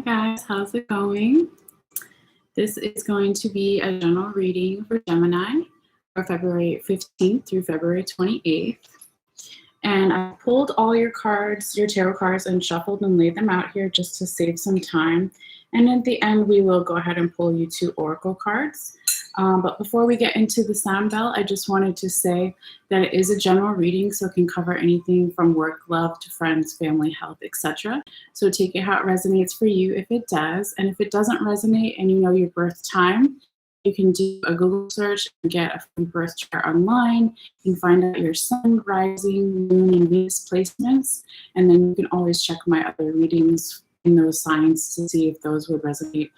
guys, how's it going? This is going to be a general reading for Gemini for February 15th through February 28th. And I pulled all your cards, your tarot cards, and shuffled and laid them out here just to save some time. And at the end, we will go ahead and pull you 2 oracle cards. But before we get into the sound bell, I just wanted to say that it is a general reading, so it can cover anything from work, love, to friends, family, health, etc. So take it how it resonates for you if it does. And if it doesn't resonate and you know your birth time, you can do a Google search and get a free birth chart online. You can find out your sun, rising, moon, and Venus placements. And then you can always check my other readings in those signs to see if those would resonate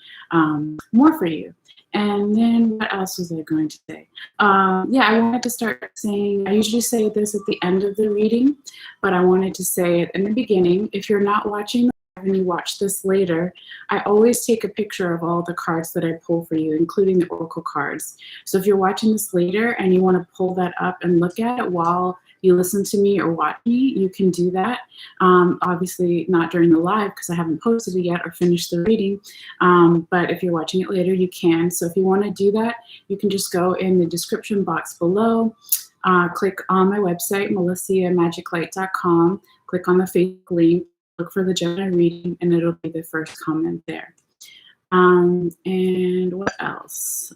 more for you. And then what else was I going to say? Yeah, I wanted to start saying, I usually say this at the end of the reading, but I wanted to say it in the beginning. If you're not watching and you watch this later, I always take a picture of all the cards that I pull for you, including the oracle cards. So if you're watching this later and you want to pull that up and look at it while you listen to me or watch me, you can do that. Obviously not during the live because I haven't posted it yet or finished the reading. But if you're watching it later, you can. So if you want to do that, you can just go in the description box below, click on my website, MalesseaMagicLight.com, click on the Facebook link, look for the Gemini reading, and it'll be the first comment there. And what else?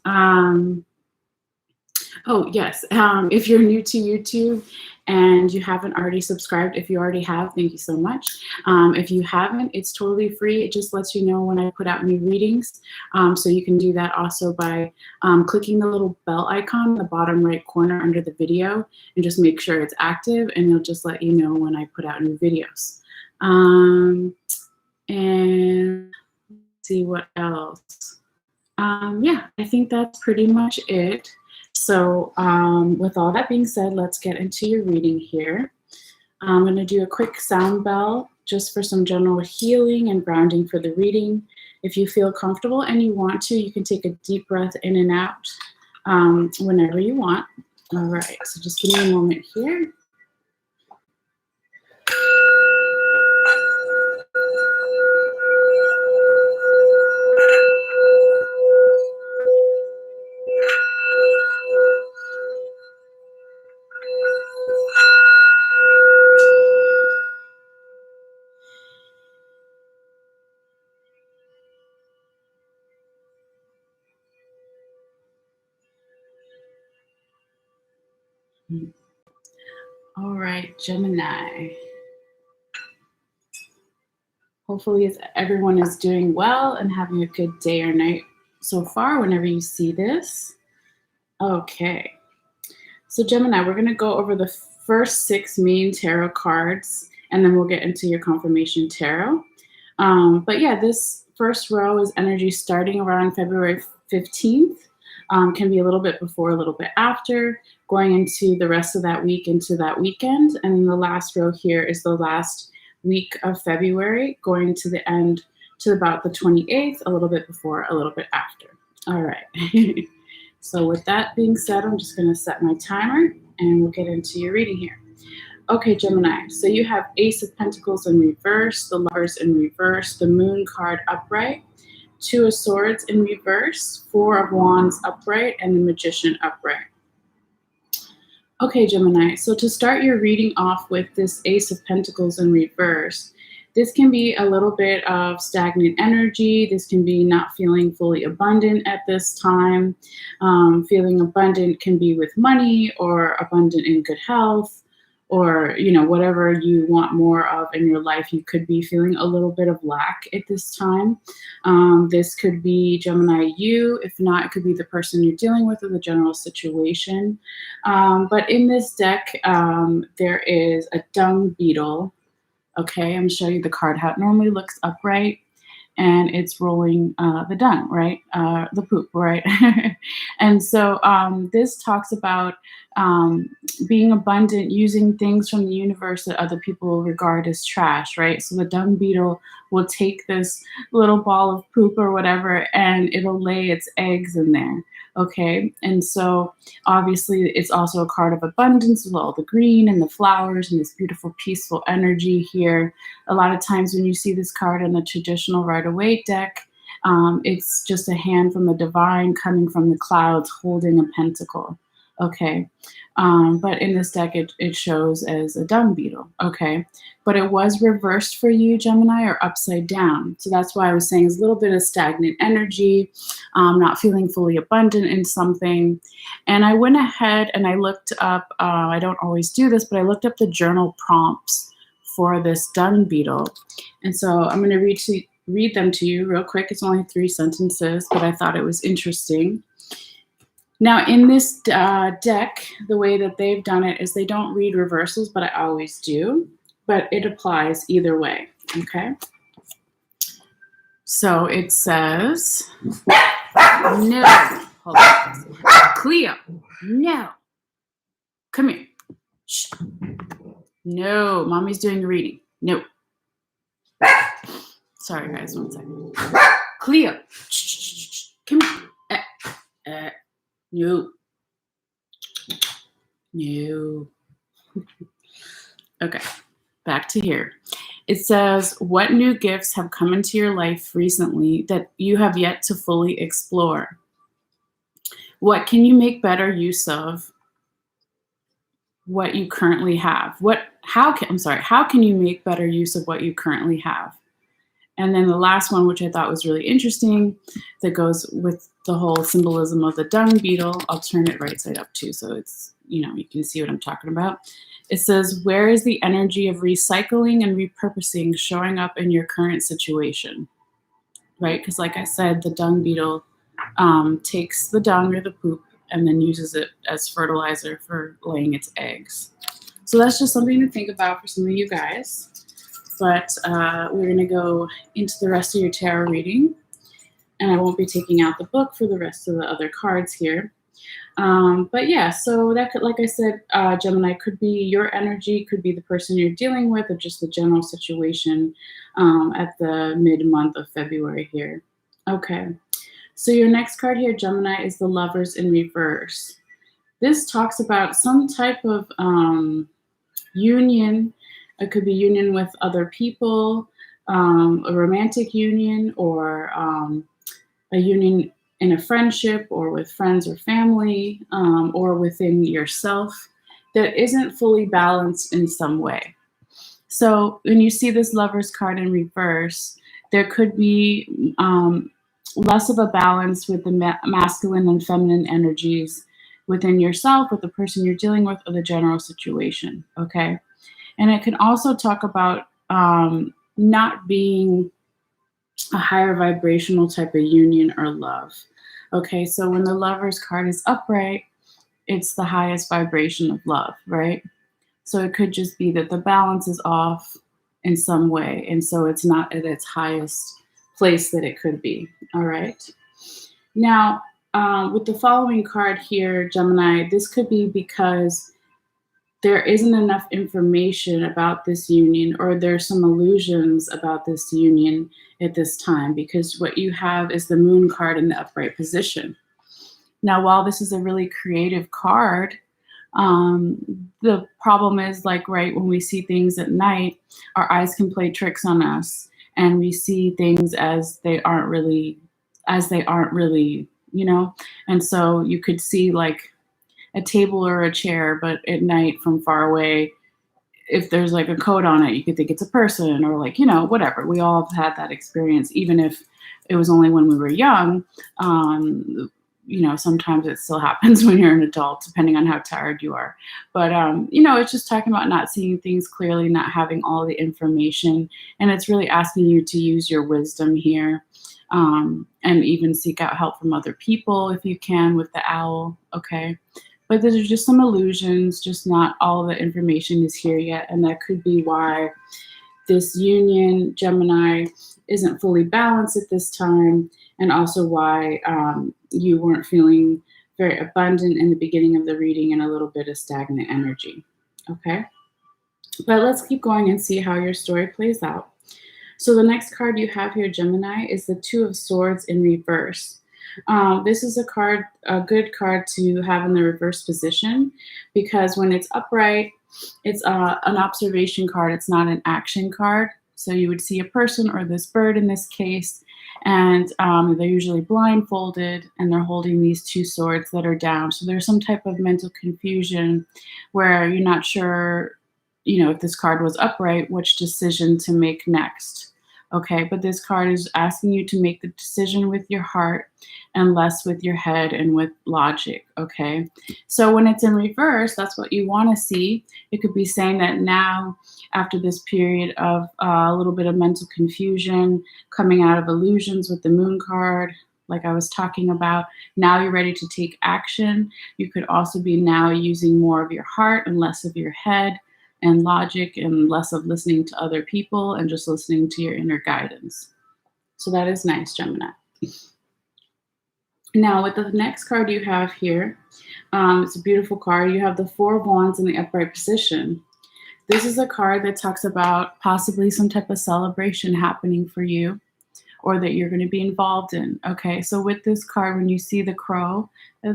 Oh, yes. If you're new to YouTube and you haven't already subscribed, if you already have, thank you so much. If you haven't, it's totally free. It just lets you know when I put out new readings. So you can do that also by clicking the little bell icon in the bottom right corner under the video and just make sure it's active, and it'll just let you know when I put out new videos. And let's see what else. Yeah, I think that's pretty much it. So with all that being said, let's get into your reading here. I'm going to do a quick sound bell just for some general healing and grounding for the reading. If you feel comfortable and you want to, you can take a deep breath in and out whenever you want. All right, so just give me a moment here. All right, Gemini. Hopefully everyone is doing well and having a good day or night so far whenever you see this. Okay. So Gemini, we're going to go over the first 6 main tarot cards, and then we'll get into your confirmation tarot. But yeah, this first row is energy starting around February 15th. Can be a little bit before, a little bit after, going into the rest of that week, into that weekend. And then the last row here is the last week of February, going to the end to about the 28th, a little bit before, a little bit after. All right. So with that being said, I'm just going to set my timer and we'll get into your reading here. Okay, Gemini, so you have Ace of Pentacles in reverse, the Lovers in reverse, the Moon card upright, 2 of Swords in reverse, 4 of Wands upright, and the Magician upright. Okay, Gemini, so to start your reading off with this Ace of Pentacles in reverse, this can be a little bit of stagnant energy. This can be not feeling fully abundant at this time. Feeling abundant can be with money or abundant in good health, or, you know, whatever you want more of in your life. You could be feeling a little bit of lack at this time. This could be, Gemini, you. If not, it could be the person you're dealing with or the general situation. But in this deck, there is a dung beetle. Okay, I'm going to show you the card, how it normally looks upright. And it's rolling the dung, right? The poop, right? And so this talks about being abundant, using things from the universe that other people regard as trash, right? So the dung beetle will take this little ball of poop or whatever, and it'll lay its eggs in there. Okay, and so obviously it's also a card of abundance with all the green and the flowers and this beautiful peaceful energy here. A lot of times when you see this card in the traditional Rider-Waite deck, it's just a hand from the divine coming from the clouds holding a pentacle. Okay, but in this deck it shows as a dung beetle. Okay, but it was reversed for you, Gemini, or upside down. So that's why I was saying it's a little bit of stagnant energy, not feeling fully abundant in something. And I went ahead and I looked up, I don't always do this, but I looked up the journal prompts for this dung beetle. And so I'm going to read them to you real quick. It's only 3 sentences, but I thought it was interesting. Now, in this deck, the way that they've done it is they don't read reversals, but I always do. But it applies either way, okay? So it says, no, hold on. Cleo, no. Come here. Shh. No, mommy's doing a reading. No. Sorry, guys, 1 second. Cleo, shh. Come here. No. No. Okay, back to here. It says, what new gifts have come into your life recently that you have yet to fully explore? What can you make better use of what you currently have? How can you make better use of what you currently have? And then the last one, which I thought was really interesting, that goes with the whole symbolism of the dung beetle. I'll turn it right side up too, so it's, you can see what I'm talking about. It says, where is the energy of recycling and repurposing showing up in your current situation? Right? Because like I said, the dung beetle takes the dung or the poop and then uses it as fertilizer for laying its eggs. So that's just something to think about for some of you guys. But we're going to go into the rest of your tarot reading. And I won't be taking out the book for the rest of the other cards here. But yeah, so that could, like I said, Gemini, could be your energy, could be the person you're dealing with, or just the general situation at the mid-month of February here. Okay, so your next card here, Gemini, is the Lovers in reverse. This talks about some type of union. It could be union with other people, a romantic union, or a union in a friendship, or with friends or family, or within yourself that isn't fully balanced in some way. So when you see this Lover's card in reverse, there could be less of a balance with the masculine and feminine energies within yourself, with the person you're dealing with, or the general situation, okay? And it can also talk about not being a higher vibrational type of union or love. Okay, so when the Lover's card is upright, it's the highest vibration of love, right? So it could just be that the balance is off in some way, and so it's not at its highest place that it could be, all right? Now, with the following card here, Gemini, this could be because there isn't enough information about this union, or there's some illusions about this union at this time, because what you have is the Moon card in the upright position. Now, while this is a really creative card, the problem is, like, right when we see things at night, our eyes can play tricks on us, and we see things as they aren't really, and so you could see like a table or a chair, but at night from far away, if there's like a coat on it, you could think it's a person, or like, whatever. We all have had that experience, even if it was only when we were young. Sometimes it still happens when you're an adult, depending on how tired you are. But, it's just talking about not seeing things clearly, not having all the information. And it's really asking you to use your wisdom here, and even seek out help from other people if you can with the owl, okay? But there's just some illusions, just not all the information is here yet. And that could be why this union, Gemini, isn't fully balanced at this time, and also why you weren't feeling very abundant in the beginning of the reading, and a little bit of stagnant energy, okay? But let's keep going and see how your story plays out. So the next card you have here, Gemini, is the Two of Swords in reverse. This is a good card to have in the reverse position, because when it's upright, it's an observation card. It's not an action card. So you would see a person or this bird in this case, and they're usually blindfolded and they're holding these two swords that are down. So there's some type of mental confusion where you're not sure, if this card was upright, which decision to make next. Okay, but this card is asking you to make the decision with your heart and less with your head and with logic. Okay, so when it's in reverse, that's what you want to see. It could be saying that now, after this period of a little bit of mental confusion, coming out of illusions with the moon card, like I was talking about, now you're ready to take action. You could also be now using more of your heart and less of your head and logic, and less of listening to other people and just listening to your inner guidance. So that is nice, Gemini. Now, with the next card you have here, it's a beautiful card. You have the Four of Wands in the upright position. This is a card that talks about possibly some type of celebration happening for you, or that you're going to be involved in. Okay, so with this card, when you see the crow,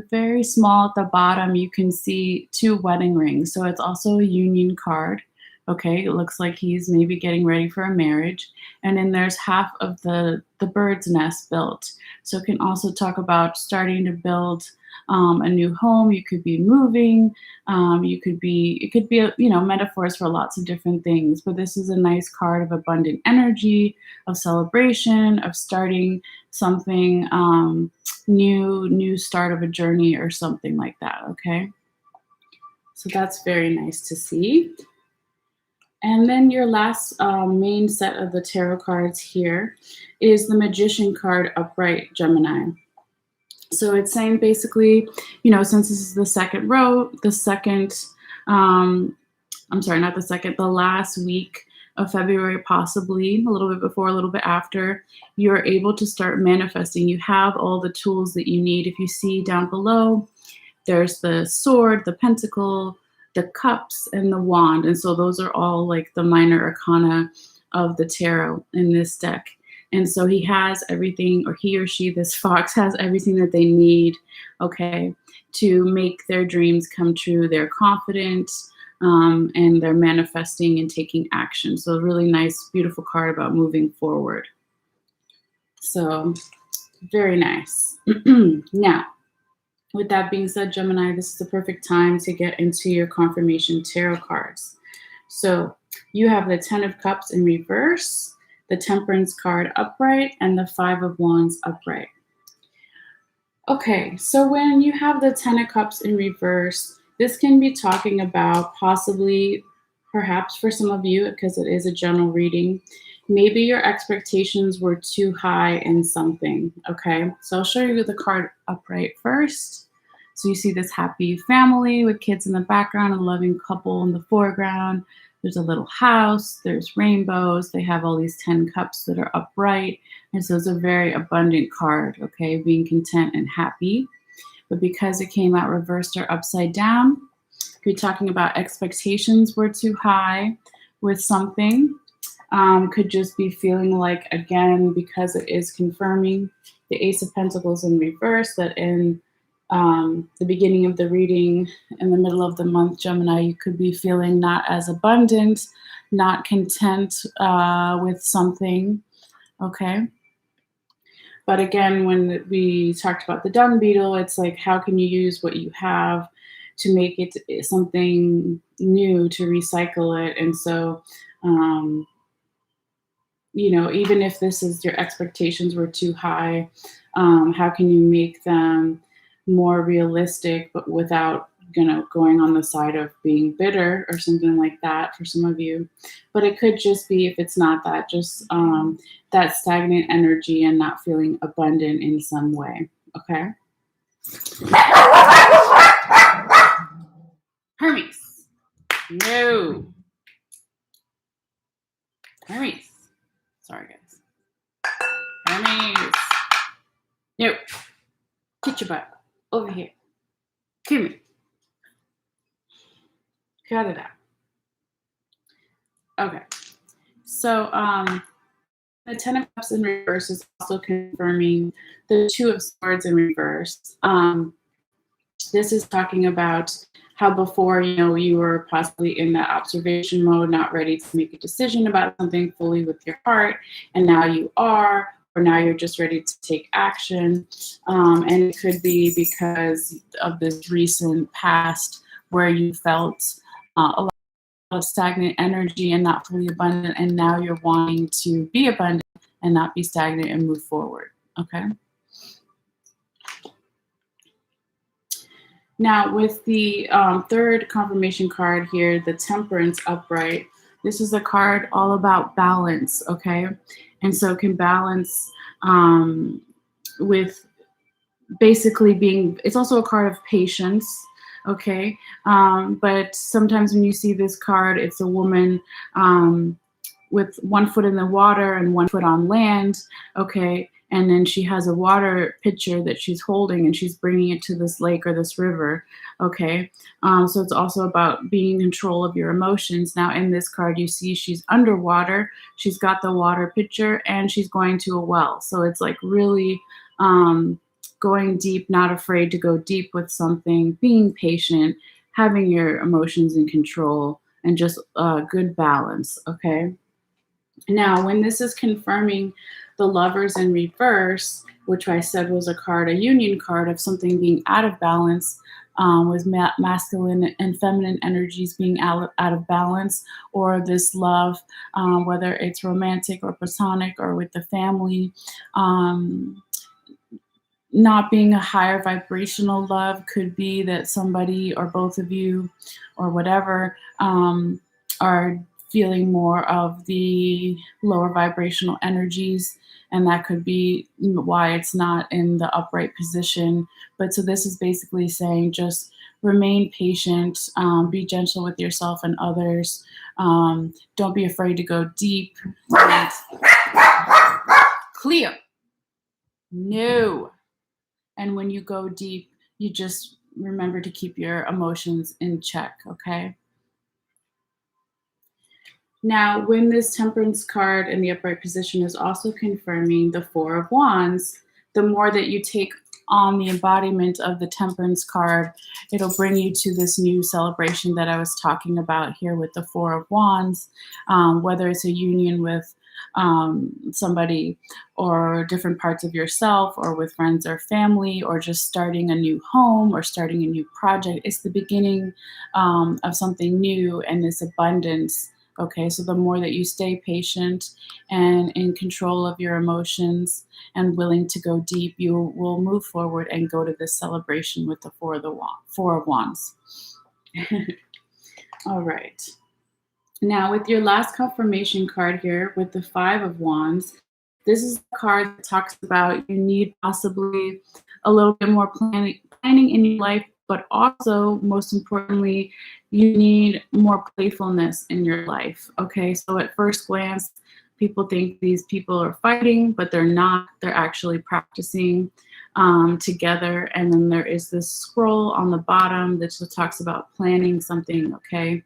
very small at the bottom, you can see two wedding rings. So it's also a union card. Okay, it looks like he's maybe getting ready for a marriage. And then there's half of the bird's nest built. So it can also talk about starting to build a new home. You could be moving. It could be metaphors for lots of different things. But this is a nice card of abundant energy, of celebration, of starting something new start of a journey or something like that. Okay, so that's very nice to see. And then your last main set of the tarot cards here is the Magician card upright, Gemini. So it's saying basically, since this is the second row, the last week of February, possibly a little bit before, a little bit after, you're able to start manifesting. You have all the tools that you need. If you see down below, there's the sword, the pentacle, the cups, and the wand. And so those are all like the minor arcana of the tarot in this deck. And so he has everything, or he or she, this fox, has everything that they need, okay, to make their dreams come true. They're confident, and they're manifesting and taking action. So a really nice, beautiful card about moving forward. So very nice. Now, with that being said, Gemini, this is the perfect time to get into your confirmation tarot cards. So you have the Ten of Cups in reverse, the Temperance card upright, and the Five of Wands upright. Okay, so when you have the Ten of Cups in reverse, this can be talking about possibly, perhaps for some of you, because it is a general reading, maybe your expectations were too high in something, okay? So I'll show you the card upright first. So you see this happy family with kids in the background, a loving couple in the foreground. There's a little house, there's rainbows. They have all these 10 cups that are upright. And so it's a very abundant card, okay? Being content and happy. But because it came out reversed or upside down, you're talking about expectations were too high with something. Could just be feeling like, again, because it is confirming the Ace of Pentacles in reverse, that in the beginning of the reading, in the middle of the month, Gemini, you could be feeling not as abundant, not content with something, okay? But again, when we talked about the dung beetle, it's like, how can you use what you have to make it something new, to recycle it? And so, even if this is your expectations were too high, how can you make them more realistic, but without, going on the side of being bitter or something like that for some of you. But it could just be, if it's not that, just that stagnant energy and not feeling abundant in some way. Okay. Hermes. No. Hermes. Sorry, guys. Hermes. No. Get your butt over here. Come here. Cut it out. Okay. So, The Ten of Cups in reverse is also confirming the Two of Swords in reverse. This is talking about how before, you were possibly in that observation mode, not ready to make a decision about something fully with your heart, and now you are, or now you're just ready to take action. And it could be because of this recent past where you felt a lot of stagnant energy and not fully abundant, and now you're wanting to be abundant and not be stagnant and move forward. Okay. Now, with the third confirmation card here, the Temperance upright, this is a card all about balance, okay? And so it can balance with basically being, it's also a card of patience, okay? But sometimes when you see this card, it's a woman with one foot in the water and one foot on land, okay? And then she has a water pitcher that she's holding and she's bringing it to this lake or this river, okay? So it's also about being in control of your emotions. Now in this card, you see she's underwater, she's got the water pitcher, and she's going to a well. So it's like really going deep, not afraid to go deep with something, being patient, having your emotions in control, and just good balance, okay? Now, when this is confirming the Lovers in reverse, which I said was a card, a union card of something being out of balance, with masculine and feminine energies being out of balance, or this love, whether it's romantic or platonic or with the family, not being a higher vibrational love, could be that somebody or both of you or whatever are feeling more of the lower vibrational energies, and that could be why it's not in the upright position. But so this is basically saying just remain patient, be gentle with yourself and others, don't be afraid to go deep. Clear. No. And when you go deep, you just remember to keep your emotions in check, okay? Now, when this Temperance card in the upright position is also confirming the Four of Wands, the more that you take on the embodiment of the Temperance card, it'll bring you to this new celebration that I was talking about here with the Four of Wands, whether it's a union with somebody or different parts of yourself, or with friends or family, or just starting a new home or starting a new project. It's the beginning of something new and this abundance. Okay, so the more that you stay patient and in control of your emotions and willing to go deep, you will move forward and go to this celebration with the Four of Wands. All right. Now, with your last confirmation card here with the Five of Wands, this is a card that talks about you need possibly a little bit more planning in your life, but also, most importantly, you need more playfulness in your life, okay? So at first glance, people think these people are fighting, but they're not. They're actually practicing together. And then there is this scroll on the bottom that just talks about planning something, okay?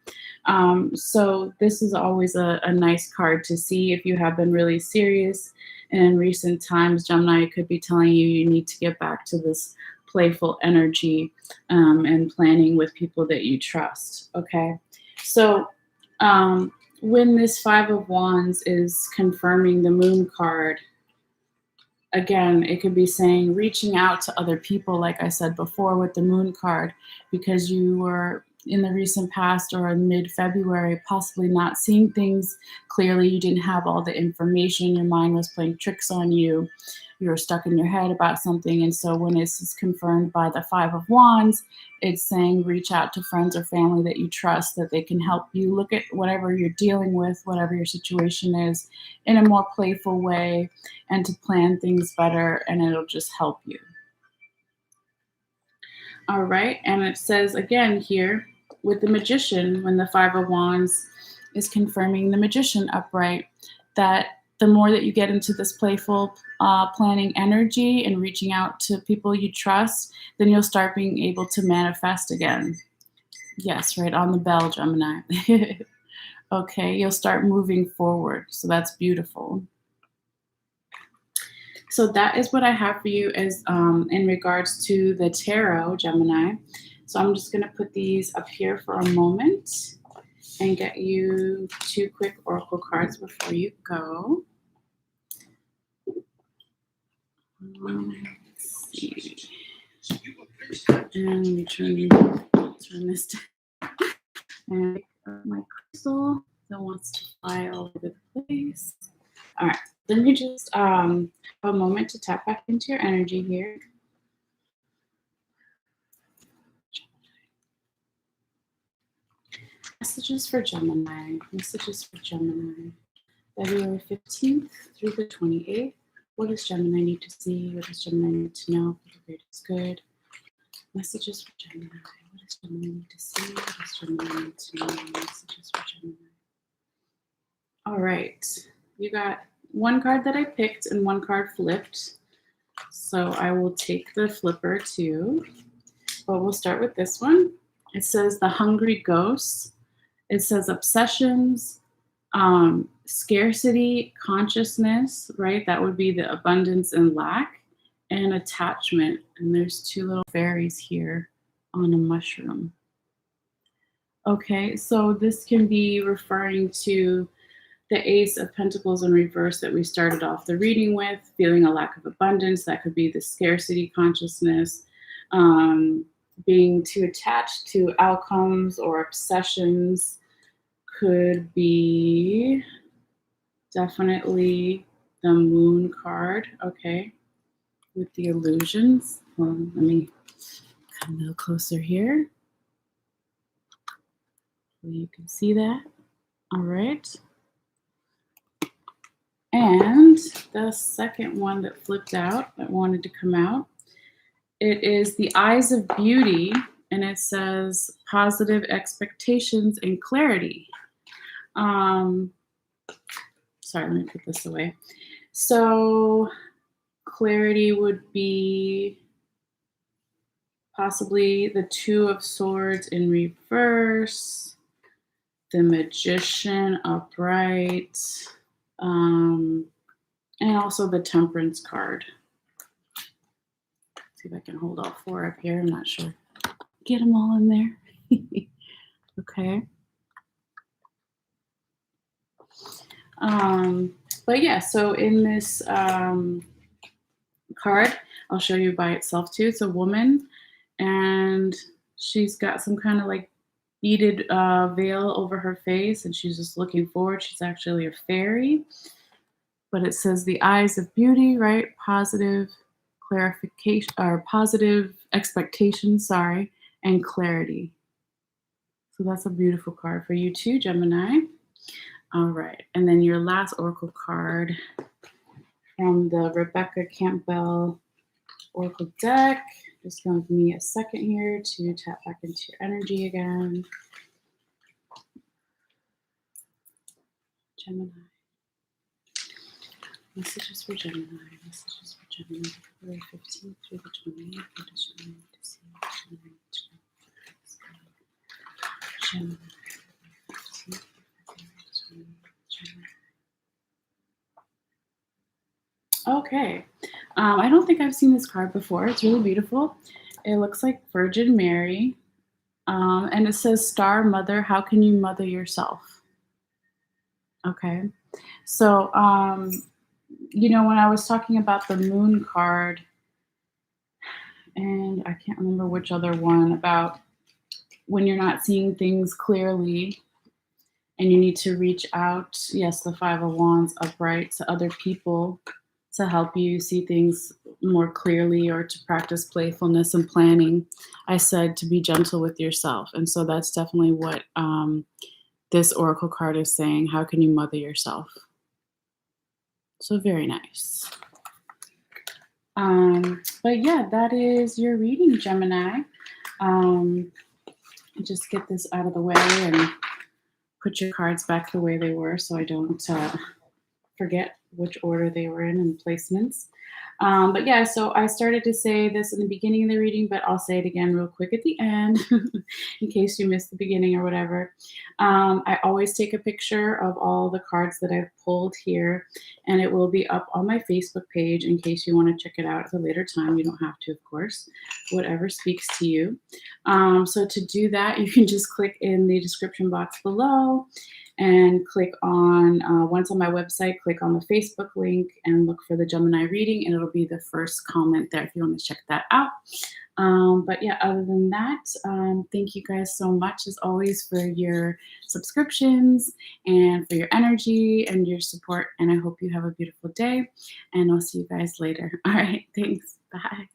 So this is always a nice card to see if you have been really serious. And in recent times, Gemini could be telling you you need to get back to this playful energy and planning with people that you trust, okay? So when this Five of Wands is confirming the Moon card, again, it could be saying reaching out to other people, like I said before with the Moon card, because you were in the recent past or in mid-February possibly not seeing things clearly. You didn't have all the information. Your mind was playing tricks on you. You were stuck in your head about something. And so when this is confirmed by the Five of Wands, it's saying reach out to friends or family that you trust, that they can help you look at whatever you're dealing with, whatever your situation is, in a more playful way, and to plan things better, and it'll just help you. All right, and it says again here with the Magician, when the Five of Wands is confirming the Magician upright, that the more that you get into this playful planning energy and reaching out to people you trust, then you'll start being able to manifest again. Yes, right on the bell, Gemini. Okay, you'll start moving forward. So that's beautiful. So that is what I have for you as in regards to the tarot, Gemini. So I'm just going to put these up here for a moment and get you 2 quick oracle cards before you go. Let's see. And let me turn this down. And my crystal that wants to fly all over the place. All right, let me just have a moment to tap back into your energy here. Messages for Gemini. Messages for Gemini. February 15th through the 28th. What does Gemini need to see? What does Gemini need to know for the greatest good? Messages for Gemini. What does Gemini need to see? What does Gemini need to know? Messages for Gemini. All right. You got one card that I picked and one card flipped. So I will take the flipper too. But we'll start with this one. It says the hungry ghost. It says obsessions, scarcity, consciousness, right? That would be the abundance and lack, and attachment. And there's 2 little fairies here on a mushroom. Okay, so this can be referring to the Ace of Pentacles in reverse that we started off the reading with, feeling a lack of abundance. That could be the scarcity consciousness, being too attached to outcomes or obsessions. Could be definitely the Moon card, okay, with the illusions. Well, let me come a little closer here so you can see that. All right. And the second one that flipped out, that wanted to come out, it is the Eyes of Beauty, and it says positive expectations and clarity. Sorry, let me put this away. So clarity would be possibly the 2 of Swords in reverse, the Magician upright, and also the Temperance card. Let's see if I can hold all 4 up here. I'm not sure. Get them all in there. Okay. But yeah, so in this card, I'll show you by itself too. It's a woman, and she's got some kind of like beaded veil over her face, and she's just looking forward. She's actually a fairy. But it says the Eyes of Beauty, right? Positive clarification, or positive expectation, sorry, and clarity. So that's a beautiful card for you too, Gemini. All right, and then your last oracle card from the Rebecca Campbell oracle deck. Just give me a second here to tap back into your energy again. Gemini. Messages for Gemini. Messages for Gemini. February 15th through the 28th. What does Gemini need to see? Gemini need to know. Gemini. Okay. I don't think I've seen this card before. It's really beautiful. It looks like Virgin Mary. And it says, Star Mother, how can you mother yourself? Okay. So, you know, when I was talking about the Moon card, and I can't remember which other one, about when you're not seeing things clearly and you need to reach out, yes, the 5 of Wands upright, to other people to help you see things more clearly, or to practice playfulness and planning. I said to be gentle with yourself. And so that's definitely what this oracle card is saying. How can you mother yourself? So very nice. But yeah, that is your reading, Gemini. Just get this out of the way and put your cards back the way they were so I don't forget which order they were in and placements. But yeah, so I started to say this in the beginning of the reading, but I'll say it again real quick at the end in case you missed the beginning or whatever. I always take a picture of all the cards that I've pulled here, and it will be up on my Facebook page in case you want to check it out at a later time. You don't have to, of course, whatever speaks to you. So to do that, you can just click in the description box below and click on, once on my website, click on the Facebook link and look for the Gemini reading, and it'll be the first comment there if you want to check that out. But yeah, other than that, thank you guys so much as always for your subscriptions and for your energy and your support. And I hope you have a beautiful day, and I'll see you guys later. All right, thanks. Bye.